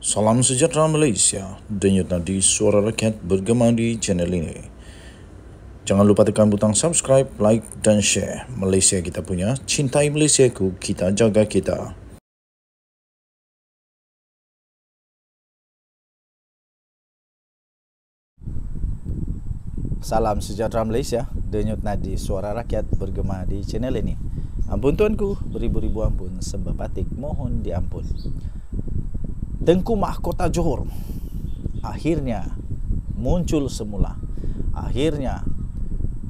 Salam sejahtera Malaysia, denyut nadi suara rakyat bergema di channel ini. Jangan lupa tekan butang subscribe, like dan share. Malaysia kita punya, cintai Malaysiaku, kita jaga kita. Salam sejahtera Malaysia, denyut nadi suara rakyat bergema di channel ini. Ampun tuanku, beribu-ribu ampun, sembah batik mohon diampun. Tengku Mahkota Johor akhirnya muncul semula. Akhirnya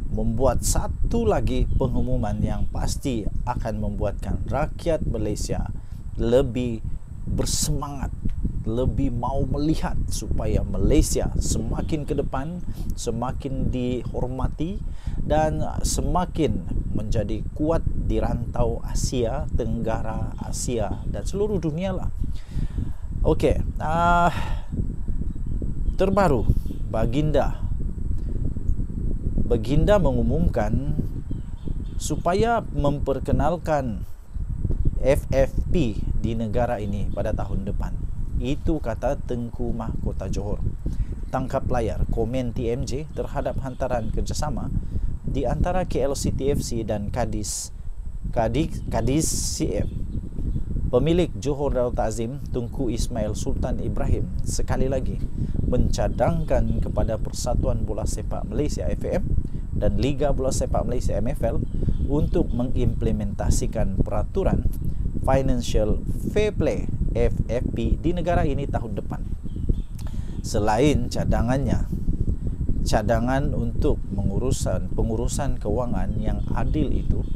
membuat satu lagi pengumuman yang pasti akan membuatkan rakyat Malaysia lebih bersemangat, lebih mau melihat supaya Malaysia semakin ke depan, semakin dihormati dan semakin menjadi kuat di rantau Asia Tenggara, Asia dan seluruh dunia lah. Okey, terbaru Baginda mengumumkan supaya memperkenalkan FFP di negara ini pada tahun depan. Itu kata Tengku Mahkota Johor. Tangkap layar komen TMJ terhadap hantaran kerjasama di antara KLCTFC dan Kadis CF. Pemilik Johor Darul Ta'zim Tunku Ismail Sultan Ibrahim sekali lagi mencadangkan kepada Persatuan Bola Sepak Malaysia FAM dan Liga Bola Sepak Malaysia MFL untuk mengimplementasikan peraturan Financial Fair Play FFP di negara ini tahun depan. Selain cadangan untuk pengurusan keuangan yang adil itu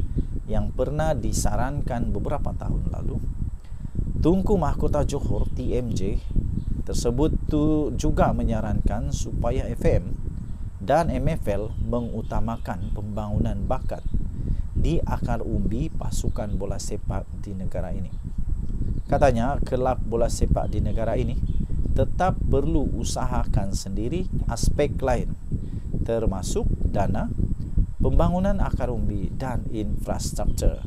yang pernah disarankan beberapa tahun lalu, Tunku Mahkota Johor TMJ tersebut juga menyarankan supaya FM dan MFL mengutamakan pembangunan bakat di akar umbi pasukan bola sepak di negara ini. Katanya, kelab bola sepak di negara ini tetap perlu usahakan sendiri aspek lain, termasuk dana, pembangunan akar umbi dan infrastruktur.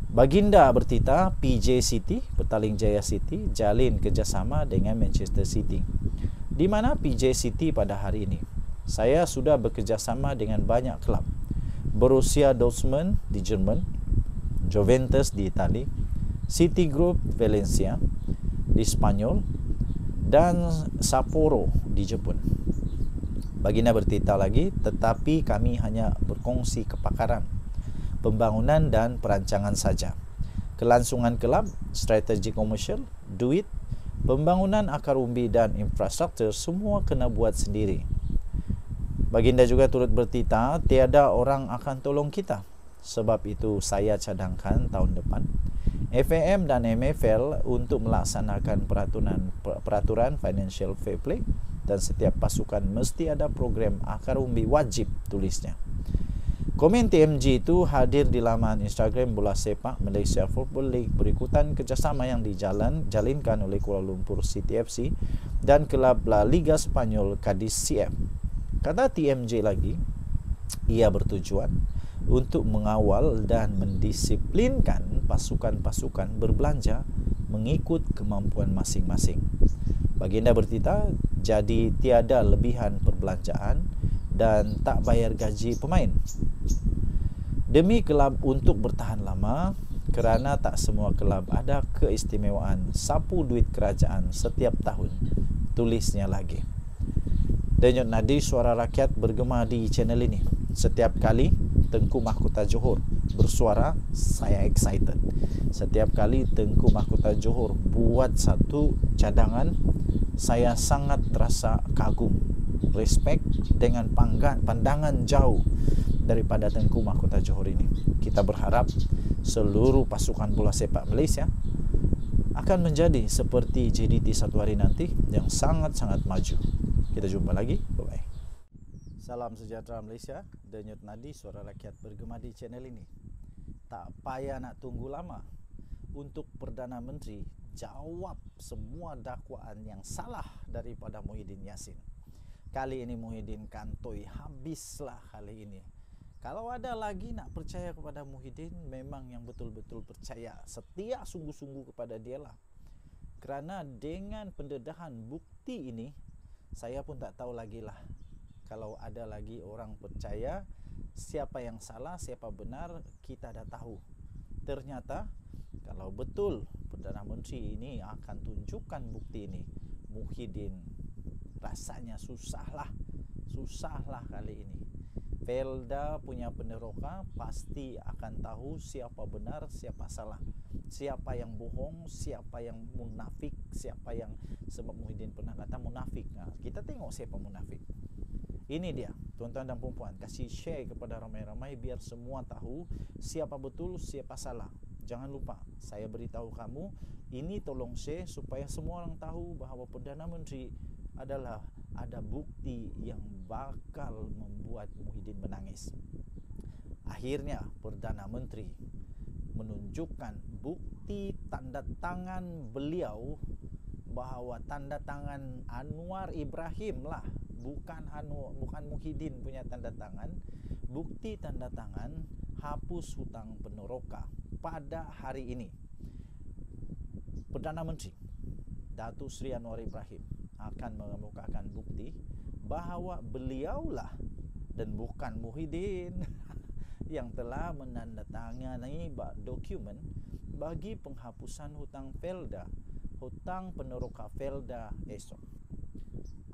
Baginda bertita PJ City, Petaling Jaya City, jalin kerjasama dengan Manchester City. Di mana PJ City pada hari ini, saya sudah bekerjasama dengan banyak kelab. Borussia Dortmund di Jerman, Juventus di Itali, City Group Valencia di Spanyol, dan Sapporo di Jepun. Baginda bertita lagi, tetapi kami hanya berkongsi kepakaran, pembangunan dan perancangan saja. Kelangsungan kelab, strategi komersial, duit, pembangunan akar umbi dan infrastruktur semua kena buat sendiri. Baginda juga turut bertita, tiada orang akan tolong kita. Sebab itu saya cadangkan tahun depan FAM dan MFL untuk melaksanakan peraturan Financial Fair Play dan setiap pasukan mesti ada program akar umbi wajib, tulisnya. Komen TMJ itu hadir di laman Instagram Bola Sepak Malaysia Football League berikutan kerjasama yang dijalinkan oleh Kuala Lumpur City FC dan kelab La Liga Spanyol Cadiz CF. Kata TMJ lagi, ia bertujuan untuk mengawal dan mendisiplinkan pasukan-pasukan berbelanja mengikut kemampuan masing-masing. Baginda bertita, jadi tiada lebihan perbelanjaan dan tak bayar gaji pemain. Demi kelab untuk bertahan lama, kerana tak semua kelab ada keistimewaan sapu duit kerajaan setiap tahun, tulisnya lagi. Denyut nadi suara rakyat bergema di channel ini. Setiap kali Tengku Mahkota Johor bersuara, saya excited. Setiap kali Tengku Mahkota Johor buat satu cadangan, saya sangat terasa kagum, respect dengan pandangan jauh daripada Tengku Mahkota Johor ini. Kita berharap seluruh pasukan bola sepak Malaysia akan menjadi seperti JDT satu hari nanti yang sangat-sangat maju. Kita jumpa lagi. Bye-bye. Salam sejahtera Malaysia, denyut nadi suara rakyat bergema di channel ini. Tak payah nak tunggu lama untuk Perdana Menteri jawab semua dakwaan yang salah daripada Muhyiddin Yassin. Kali ini Muhyiddin kantoi habislah kali ini. Kalau ada lagi nak percaya kepada Muhyiddin, memang yang betul-betul percaya, setia sungguh-sungguh kepada dia lah. Kerana dengan pendedahan bukti ini, saya pun tak tahu lagi lah kalau ada lagi orang percaya siapa yang salah, siapa benar, kita dah tahu. Ternyata kalau betul Perdana Menteri ini akan tunjukkan bukti ini, Muhyiddin rasanya susahlah kali ini. Felda punya peneroka pasti akan tahu siapa benar, siapa salah, siapa yang bohong, siapa yang munafik, siapa yang, sebab Muhyiddin pernah kata munafik. Nah, kita tengok siapa munafik. Ini dia, tuan-tuan dan puan-puan, kasih share kepada ramai-ramai biar semua tahu siapa betul, siapa salah. Jangan lupa, saya beritahu kamu, ini tolong share supaya semua orang tahu bahawa Perdana Menteri adalah ada bukti yang bakal membuat Muhyiddin menangis. Akhirnya Perdana Menteri menunjukkan bukti tanda tangan beliau, bahawa tanda tangan Anwar Ibrahim lah, bukan Muhyiddin punya tanda tangan. Bukti tanda tangan hapus hutang peneroka pada hari ini. Perdana Menteri Datuk Seri Anwar Ibrahim akan mengemukakan bukti bahawa beliaulah dan bukan Muhyiddin yang telah menandatangani dokumen bagi penghapusan hutang Felda, hutang peneroka Felda esok.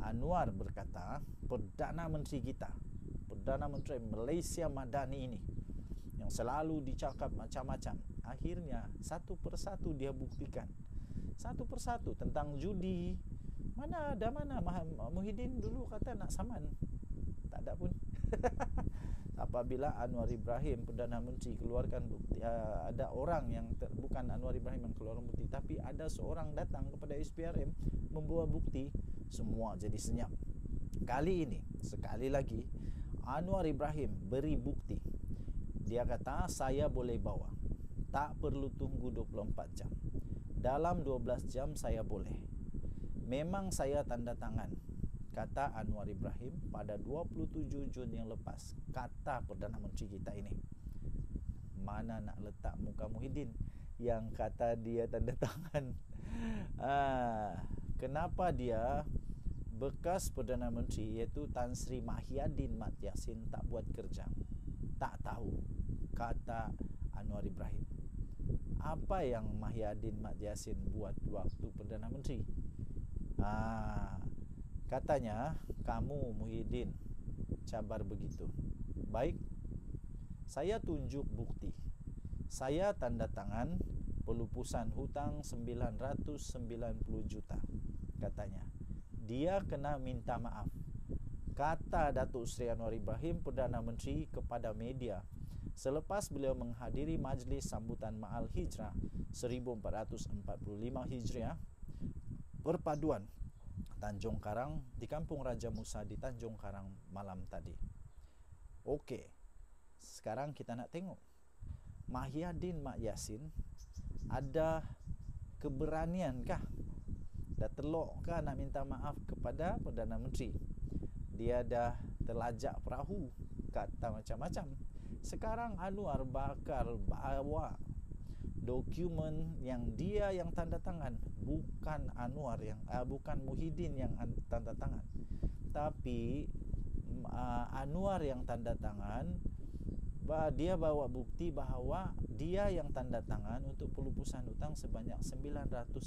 Anwar berkata, Perdana Menteri kita, Perdana Menteri Malaysia Madani ini yang selalu dicakap macam-macam, akhirnya satu persatu dia buktikan. Satu persatu tentang judi. Mana Muhyiddin dulu kata nak saman, tak ada pun. Apabila Anwar Ibrahim Perdana Menteri keluarkan bukti, ada orang yang bukan Anwar Ibrahim yang keluarkan bukti, tapi ada seorang datang kepada SPRM membawa bukti, semua jadi senyap. Kali ini sekali lagi Anwar Ibrahim beri bukti. Dia kata saya boleh bawa, tak perlu tunggu 24 jam. Dalam 12 jam saya boleh. Memang saya tanda tangan, kata Anwar Ibrahim pada 27 Jun yang lepas. Kata Perdana Menteri kita ini. Mana nak letak muka Muhyiddin yang kata dia tanda tangan. Kenapa dia, bekas Perdana Menteri iaitu Tan Sri Mahyadin Mat Yassin tak buat kerja? Tak tahu, kata Anwar Ibrahim. Apa yang Mahyadin Mat Yassin buat waktu Perdana Menteri? Katanya, kamu Muhyiddin cabar begitu. Baik, saya tunjuk bukti. Saya tanda tangan pelupusan hutang 990 juta, katanya. Dia kena minta maaf, kata Datuk Seri Anwar Ibrahim Perdana Menteri kepada media selepas beliau menghadiri majlis sambutan Ma'al Hijrah 1445 Hijriah perpaduan Tanjung Karang di Kampung Raja Musa di Tanjung Karang malam tadi. Okey, sekarang kita nak tengok Mahyadin Mat Yassin ada keberaniankah, dah telokkah nak minta maaf kepada Perdana Menteri? Dia dah terlajak perahu, kata macam-macam. Sekarang Anwar bakal bawa dokumen yang dia yang tanda tangan, bukan Anwar yang bukan Muhyiddin yang tanda tangan, tapi Anwar yang tanda tangan. Dia bawa bukti bahawa dia yang tanda tangan untuk pelupusan hutang sebanyak 990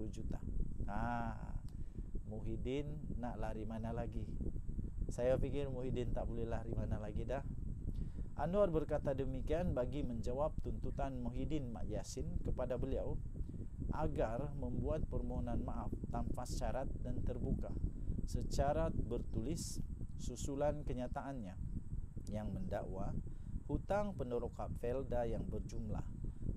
juta. Muhyiddin nak lari mana lagi? Saya fikir Muhyiddin tak boleh lari mana lagi dah. Anwar berkata demikian bagi menjawab tuntutan Muhyiddin Mat Yassin kepada beliau agar membuat permohonan maaf tanpa syarat dan terbuka secara bertulis susulan kenyataannya yang mendakwa hutang peneroka Felda yang berjumlah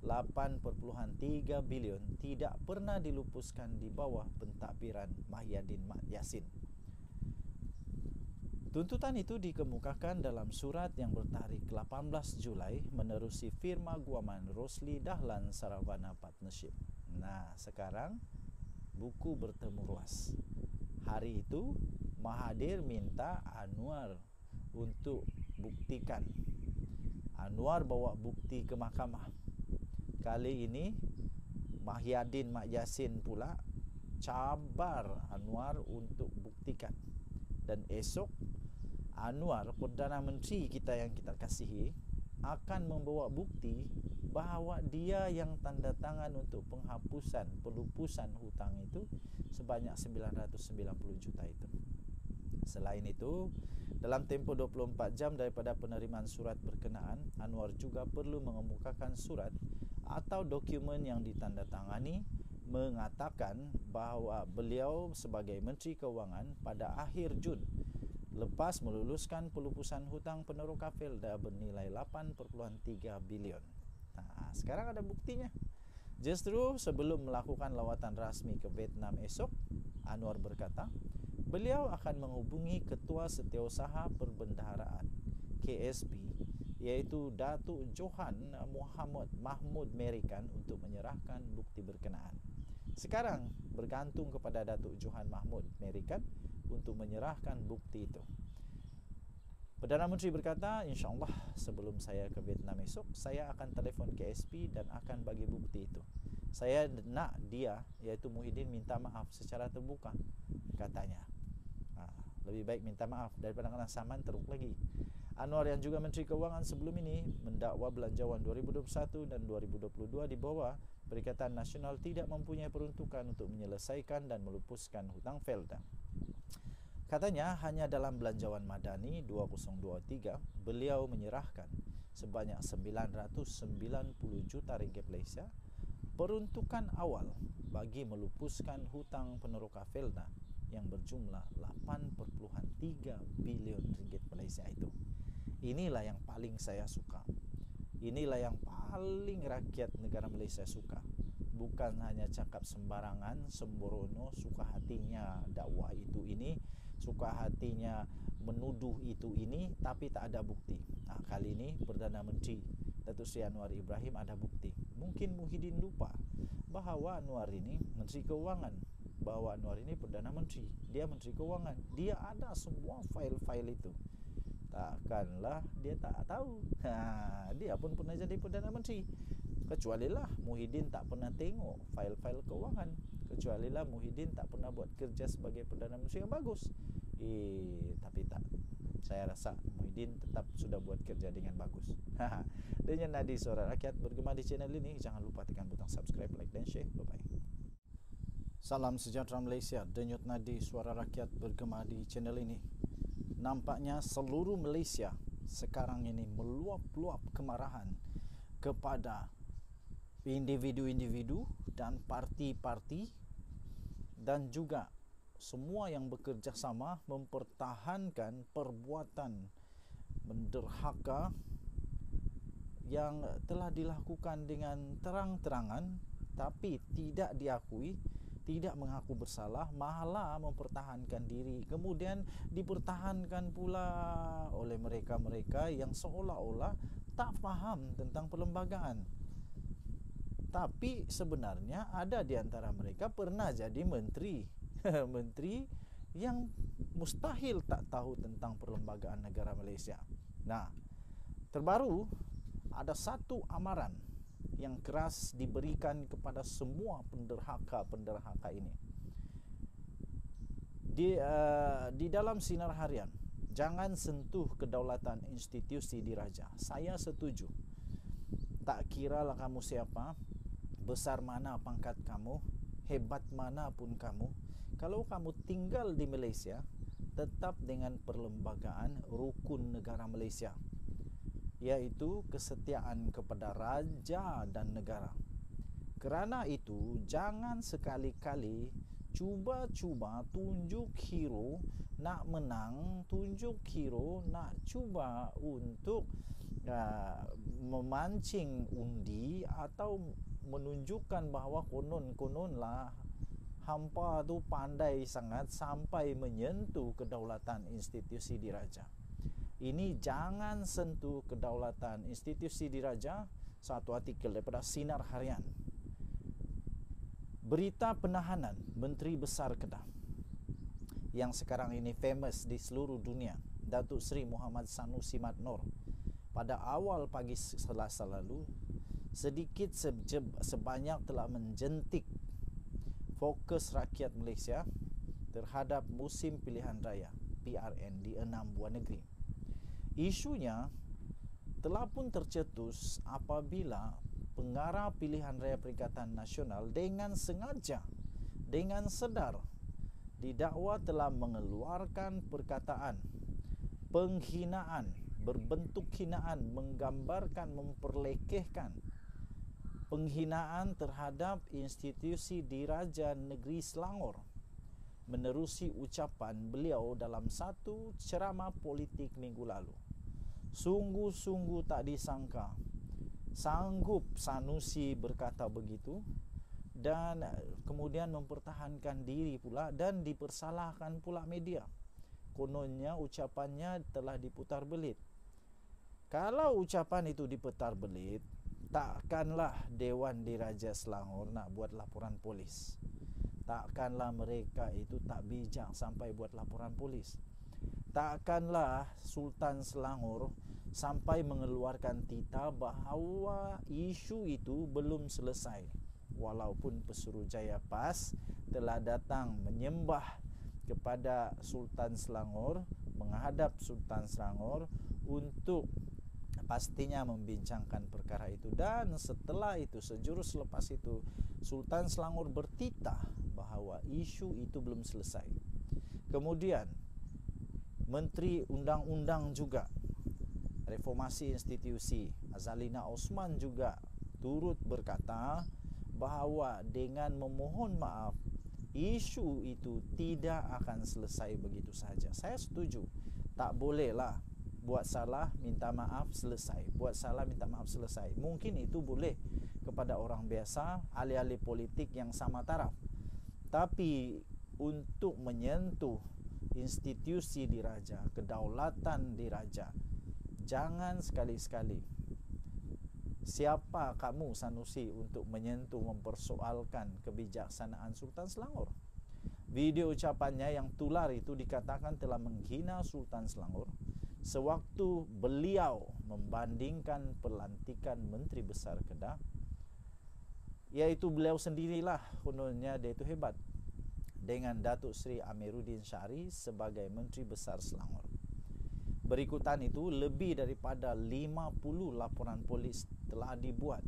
8.3 bilion tidak pernah dilupuskan di bawah pentadbiran Mahyadin Mat Yassin. Tuntutan itu dikemukakan dalam surat yang bertarikh 18 Julai menerusi firma guaman Rosli Dahlan Saravana Partnership. Nah, sekarang buku bertemu ruas. Hari itu Mahathir minta Anwar untuk buktikan. Anwar bawa bukti ke mahkamah. Kali ini Mahyadin Mak Yassin pula cabar Anwar untuk buktikan. Dan esok Anwar, Perdana Menteri kita yang kita kasihi, akan membawa bukti bahawa dia yang tanda tangan untuk pelupusan hutang itu sebanyak 990 juta itu. Selain itu, dalam tempoh 24 jam daripada penerimaan surat berkenaan, Anwar juga perlu mengemukakan surat atau dokumen yang ditandatangani mengatakan bahawa beliau sebagai Menteri Kewangan pada akhir Jun lepas meluluskan pelupusan hutang peneroka Felda bernilai 8.3 bilion. Nah, sekarang ada buktinya. Justru sebelum melakukan lawatan rasmi ke Vietnam esok, Anwar berkata, beliau akan menghubungi Ketua Setiausaha Perbendaharaan KSP, iaitu Datuk Johan Muhammad Mahmud Merikan untuk menyerahkan bukti berkenaan. Sekarang bergantung kepada Datuk Johan Mahmud Merikan untuk menyerahkan bukti itu. Perdana Menteri berkata, insyaAllah sebelum saya ke Vietnam esok, saya akan telefon KSP dan akan bagi bukti itu. Saya nak dia, iaitu Muhyiddin, minta maaf secara terbuka, katanya. Lebih baik minta maaf daripada kena saman teruk lagi. Anwar yang juga Menteri Kewangan sebelum ini mendakwa belanjawan 2021 dan 2022 di bawah Perikatan Nasional tidak mempunyai peruntukan untuk menyelesaikan dan melupuskan hutang Felda. Katanya hanya dalam belanjawan Madani 2023 beliau menyerahkan sebanyak 990 juta ringgit Malaysia peruntukan awal bagi melupuskan hutang peneroka Felda yang berjumlah 8.3 bilion ringgit Malaysia itu. Inilah yang paling saya suka. Inilah yang paling rakyat negara Malaysia suka. Bukan hanya cakap sembarangan, sembrono, suka hatinya dakwah itu ini, suka hatinya menuduh itu ini, tapi tak ada bukti. Nah, kali ini Perdana Menteri Datuk Seri Anwar Ibrahim ada bukti. Mungkin Muhyiddin lupa bahawa Anwar ini Menteri Kewangan, bahawa Anwar ini Perdana Menteri, dia Menteri Kewangan, dia ada semua fail-fail itu. Takkanlah dia tak tahu. Dia pun pernah jadi Perdana Menteri. Kecualilah Muhyiddin tak pernah tengok fail-fail kewangan. Kecualilah Muhyiddin tak pernah buat kerja sebagai Perdana Menteri yang bagus. Tapi tak. Saya rasa Muhyiddin tetap sudah buat kerja dengan bagus. Dengan Nadi Suara Rakyat bergema di channel ini, jangan lupa tekan butang subscribe, like dan share. Bye-bye. Salam sejahtera Malaysia. Denyut Nadi Suara Rakyat bergema di channel ini. Nampaknya seluruh Malaysia sekarang ini meluap-luap kemarahan kepada individu-individu dan parti-parti dan juga semua yang bekerja sama mempertahankan perbuatan menderhaka yang telah dilakukan dengan terang-terangan tapi tidak diakui, tidak mengaku bersalah, malah mempertahankan diri, kemudian dipertahankan pula oleh mereka-mereka yang seolah-olah tak faham tentang perlembagaan. Tapi sebenarnya ada di antara mereka pernah jadi menteri menteri yang mustahil tak tahu tentang perlembagaan negara Malaysia. Nah, terbaru ada satu amaran yang keras diberikan kepada semua penderhaka-penderhaka ini. Di dalam sinar harian, jangan sentuh kedaulatan institusi diraja. Saya setuju. Tak kiralah kamu siapa, besar mana pangkat kamu, hebat mana pun kamu, kalau kamu tinggal di Malaysia, tetap dengan perlembagaan rukun negara Malaysia, iaitu kesetiaan kepada raja dan negara. Kerana itu, jangan sekali-kali cuba-cuba tunjuk hero nak menang, tunjuk hero nak cuba untuk memancing undi atau menunjukkan bahawa konon-kononlah hampa tu pandai sangat sampai menyentuh kedaulatan institusi diraja. Ini jangan sentuh kedaulatan institusi diraja. Satu artikel daripada Sinar Harian. Berita penahanan Menteri Besar Kedah yang sekarang ini famous di seluruh dunia, Datuk Seri Muhammad Sanusi Mat Nor, pada awal pagi Selasa lalu sedikit sebanyak telah menjentik fokus rakyat Malaysia terhadap musim pilihan raya PRN di 6 buah negeri. Isunya telah pun tercetus apabila pengarah pilihan raya Perikatan Nasional dengan sengaja, dengan sedar didakwa telah mengeluarkan perkataan penghinaan, berbentuk hinaan, menggambarkan, memperlekehkan penghinaan terhadap institusi Diraja Negeri Selangor menerusi ucapan beliau dalam satu ceramah politik minggu lalu. Sungguh-sungguh tak disangka sanggup Sanusi berkata begitu dan kemudian mempertahankan diri pula dan dipersalahkan pula media. Kononnya ucapannya telah diputar belit. Kalau ucapan itu diputar belit, takkanlah Dewan Diraja Selangor nak buat laporan polis. Takkanlah mereka itu tak bijak sampai buat laporan polis. Takkanlah Sultan Selangor sampai mengeluarkan tita bahawa isu itu belum selesai. Walaupun Pesuruhjaya PAS telah datang menyembah kepada Sultan Selangor, menghadap Sultan Selangor untuk pastinya membincangkan perkara itu, dan setelah itu, sejurus selepas itu, Sultan Selangor bertitah bahawa isu itu belum selesai. Kemudian Menteri Undang-Undang juga Reformasi Institusi Azalina Osman juga turut berkata bahawa dengan memohon maaf, isu itu tidak akan selesai begitu sahaja. Saya setuju, tak bolehlah buat salah minta maaf selesai, buat salah minta maaf selesai. Mungkin itu boleh kepada orang biasa, ahli-ahli politik yang sama taraf. Tapi untuk menyentuh institusi diraja, kedaulatan diraja, jangan sekali-sekali. Siapa kamu Sanusi untuk menyentuh, mempersoalkan kebijaksanaan Sultan Selangor? Video ucapannya yang tular itu dikatakan telah menghina Sultan Selangor sewaktu beliau membandingkan pelantikan Menteri Besar Kedah, iaitu beliau sendirilah kononnya dia itu hebat, dengan Datuk Seri Amiruddin Syari sebagai Menteri Besar Selangor. Berikutan itu, lebih daripada 50 laporan polis telah dibuat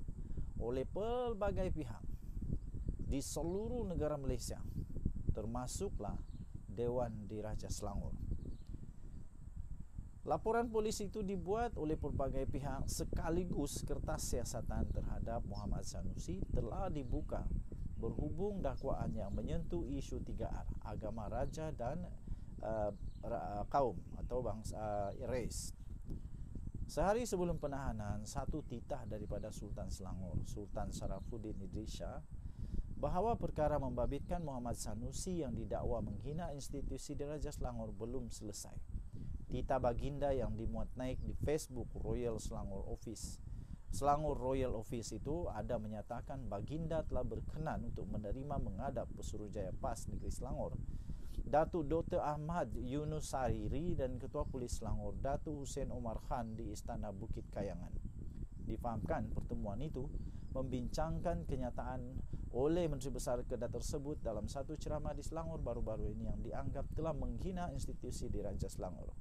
oleh pelbagai pihak di seluruh negara Malaysia, termasuklah Dewan Diraja Selangor. Laporan polis itu dibuat oleh pelbagai pihak sekaligus kertas siasatan terhadap Muhammad Sanusi telah dibuka berhubung dakwaan yang menyentuh isu 3R, agama, raja dan kaum atau bangsa, race. Sehari sebelum penahanan, satu titah daripada Sultan Selangor, Sultan Sarafuddin Idris Shah, bahawa perkara membabitkan Muhammad Sanusi yang didakwa menghina institusi Diraja Selangor belum selesai. Titah baginda yang dimuat naik di Facebook Royal Selangor Office, Selangor Royal Office itu ada menyatakan baginda telah berkenan untuk menerima menghadap Pesuruhjaya PAS Negeri Selangor, Datuk Dr. Ahmad Yunus Sariri dan Ketua Polis Selangor Datuk Hussein Omar Khan di Istana Bukit Kayangan. Difahamkan pertemuan itu membincangkan kenyataan oleh Menteri Besar Kedah tersebut dalam satu ceramah di Selangor baru-baru ini yang dianggap telah menghina institusi Diraja Selangor.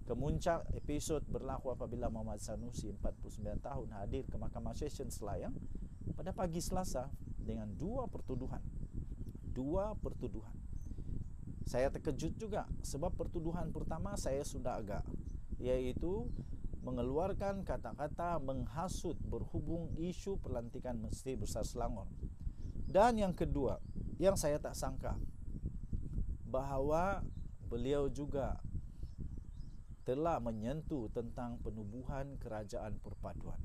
Kemuncak episod berlaku apabila Muhammad Sanusi 49 tahun hadir ke Mahkamah Session Selayang pada pagi Selasa dengan dua pertuduhan. Saya terkejut juga sebab pertuduhan pertama saya sudah agak, iaitu mengeluarkan kata-kata menghasut berhubung isu pelantikan Menteri Besar Selangor. Dan yang kedua, yang saya tak sangka, bahawa beliau juga telah menyentuh tentang penubuhan kerajaan perpaduan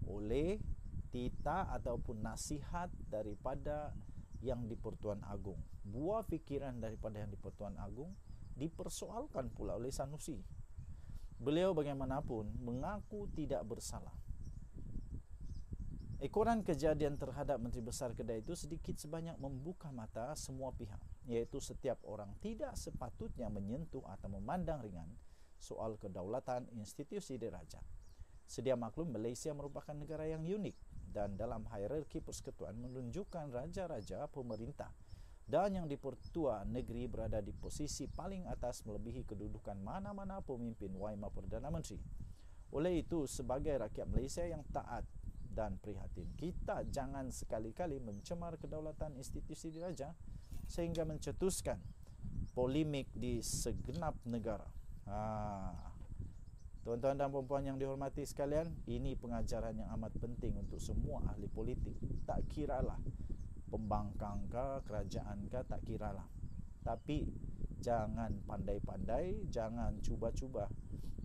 oleh titah ataupun nasihat daripada yang di-Pertuan Agong. Buah fikiran daripada yang di-Pertuan Agong dipersoalkan pula oleh Sanusi. Beliau bagaimanapun mengaku tidak bersalah. Ekoran kejadian terhadap Menteri Besar Kedah itu sedikit sebanyak membuka mata semua pihak, iaitu setiap orang tidak sepatutnya menyentuh atau memandang ringan soal kedaulatan institusi diraja. Sedia maklum, Malaysia merupakan negara yang unik dan dalam hierarki persekutuan menunjukkan raja-raja pemerintah dan yang dipertua negeri berada di posisi paling atas melebihi kedudukan mana-mana pemimpin waima Perdana Menteri. Oleh itu, sebagai rakyat Malaysia yang taat dan prihatin, kita jangan sekali-kali mencemar kedaulatan institusi diraja sehingga mencetuskan polemik di segenap negara. Tuan-tuan dan puan-puan yang dihormati sekalian, ini pengajaran yang amat penting untuk semua ahli politik. Tak kiralah pembangkang ke, kerajaan ke, tak kiralah. Tapi jangan pandai-pandai, jangan cuba-cuba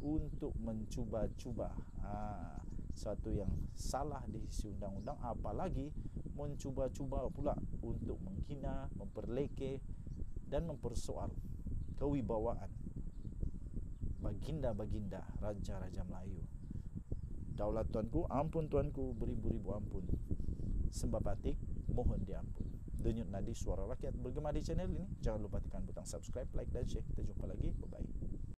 untuk mencuba-cuba sesuatu yang salah di isi undang-undang, apalagi mencuba-cuba pula untuk menghina, memperlekeh dan mempersoal kewibawaan baginda-baginda raja-raja Melayu. Daulat tuanku, ampun tuanku, beribu-ribu ampun. Sembah batik, mohon diampun. Denyut nadi suara rakyat bergema di channel ini. Jangan lupa tekan butang subscribe, like dan share. Kita jumpa lagi. Bye-bye.